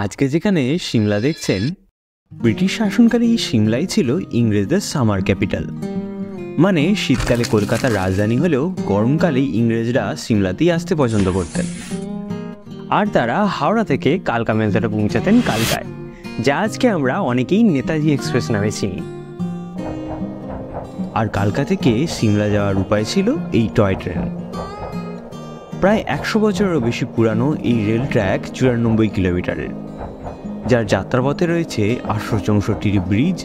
আজকে যেখানে সিমলা দেখছেন, ব্রিটিশ শাসনকালে এই সিমলাই ছিল ইংরেজদের সামার ক্যাপিটাল। মানে শীতকালে কলকাতার রাজধানী হলেও গরমকালে ইংরেজরা সিমলাতেই আসতে পছন্দ করতেন। আর তারা হাওড়া থেকে কালকা মেলতে পৌঁছাতেন কালকায়, যা আজকে আমরা অনেকেই নেতাজি এক্সপ্রেস নামে চিনি। আর কালকা থেকে সিমলা যাওয়ার উপায় ছিল এই টয় ট্রেন। প্রায় 100 বছরেরও বেশি পুরানো এই রেল ট্র্যাক 94 কিলোমিটারের, যার যাত্রাপথে রয়েছে 864টি ব্রিজ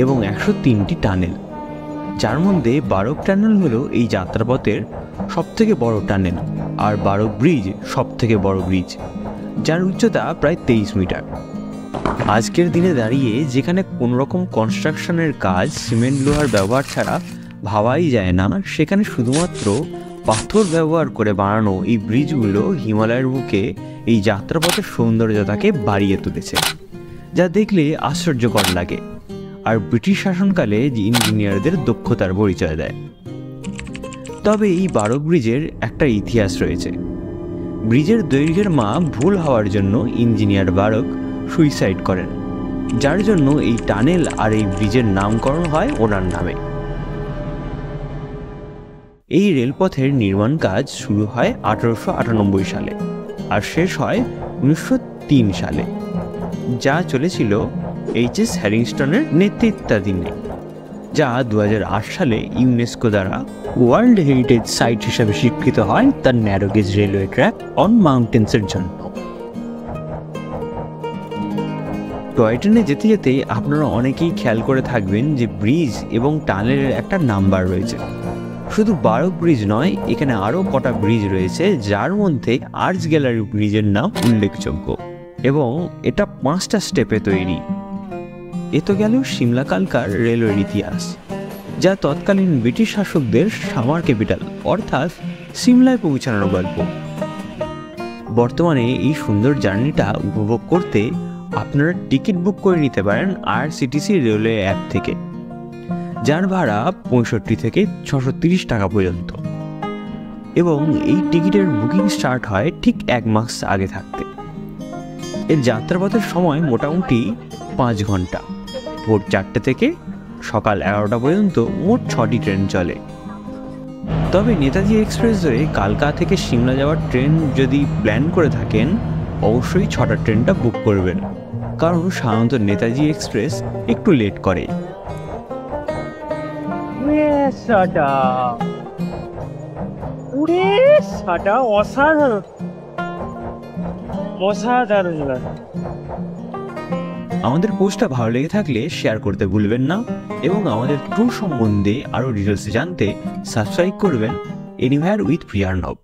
এবং 103টি টানেল, যার মধ্যে বারক টানেল হলো এই যাত্রাপথের সবথেকে বড় টানেল, আর বারক ব্রিজ সবথেকে বড় ব্রিজ, যার উচ্চতা প্রায় 23 মিটার। আজকের দিনে দাঁড়িয়ে যেখানে কোনোরকম কনস্ট্রাকশনের কাজ সিমেন্ট লোহার ব্যবহার ছাড়া ভাবাই যায় না, সেখানে শুধুমাত্র পাথর ব্যবহার করে বানানো এই ব্রিজগুলো হিমালয়ের বুকে এই যাত্রাপথের সৌন্দর্যতাকে বাড়িয়ে তুলেছে, যা দেখলে আশ্চর্যকর লাগে আর ব্রিটিশ শাসনকালে যে ইঞ্জিনিয়ারদের দক্ষতার পরিচয় দেয়। তবে এই বারক ব্রিজের একটা ইতিহাস রয়েছে। ব্রিজের দৈর্ঘ্যের মাপ ভুল হওয়ার জন্য ইঞ্জিনিয়ার বারক সুইসাইড করেন, যার জন্য এই টানেল আর এই ব্রিজের নামকরণ হয় ওনার নামে। এই রেলপথের নির্মাণ কাজ শুরু হয় 1898 সালে আর শেষ হয় 1903 সালে, যা চলেছিল এইচ.এস. হ্যারিংস্টনের নেতৃত্বাধীনে, যা 2008 সালে ইউনেস্কো দ্বারা ওয়ার্ল্ড হেরিটেজ সাইট হিসেবে স্বীকৃত হয় তার narrow gauge railway track on মাউন্টেন্সের জন্য। টয় ট্রেনে যেতে যেতে আপনারা অনেকেই খেয়াল করে থাকবেন যে ব্রিজ এবং টানেলের একটা নাম্বার রয়েছে। শুধু বারক ব্রিজ নয়, এখানে আরও কটা ব্রিজ রয়েছে, যার মধ্যে আর্চ গ্যালারি ব্রিজের নাম উল্লেখযোগ্য এবং এটা 5টা স্টেপে তৈরি। এ তো গেল সিমলা কালকার রেলওয়ের ইতিহাস, যা তৎকালীন ব্রিটিশ শাসকদের সামার ক্যাপিটাল অর্থাৎ সিমলায় পৌঁছানোর গল্প। বর্তমানে এই সুন্দর জার্নিটা উপভোগ করতে আপনারা টিকিট বুক করে নিতে পারেন IRCTC রেলওয়ে অ্যাপ থেকে, যার ভাড়া 65 থেকে 630 টাকা পর্যন্ত, এবং এই টিকিটের বুকিং স্টার্ট হয় ঠিক 1 মাস আগে থাকতে। এর যাত্রাপথের সময় মোটামুটি 5 ঘন্টা, ভোর 4টে থেকে সকাল 11টা পর্যন্ত মোট 6টি ট্রেন চলে। তবে নেতাজি এক্সপ্রেস ধরে কালকা থেকে সিমলা যাওয়ার ট্রেন যদি প্ল্যান করে থাকেন, অবশ্যই 6টা ট্রেনটা বুক করবেন, কারণ সাধারণত নেতাজি এক্সপ্রেস একটু লেট করে। আমাদের পোস্টটা ভালো লেগে থাকলে শেয়ার করতে ভুলবেন না, এবং আমাদের ট্যুর সম্বন্ধে আরও ডিটেলস জানতে সাবস্ক্রাইব করবেন এনিওয়্যার উইথ প্রিয়ার্ণব।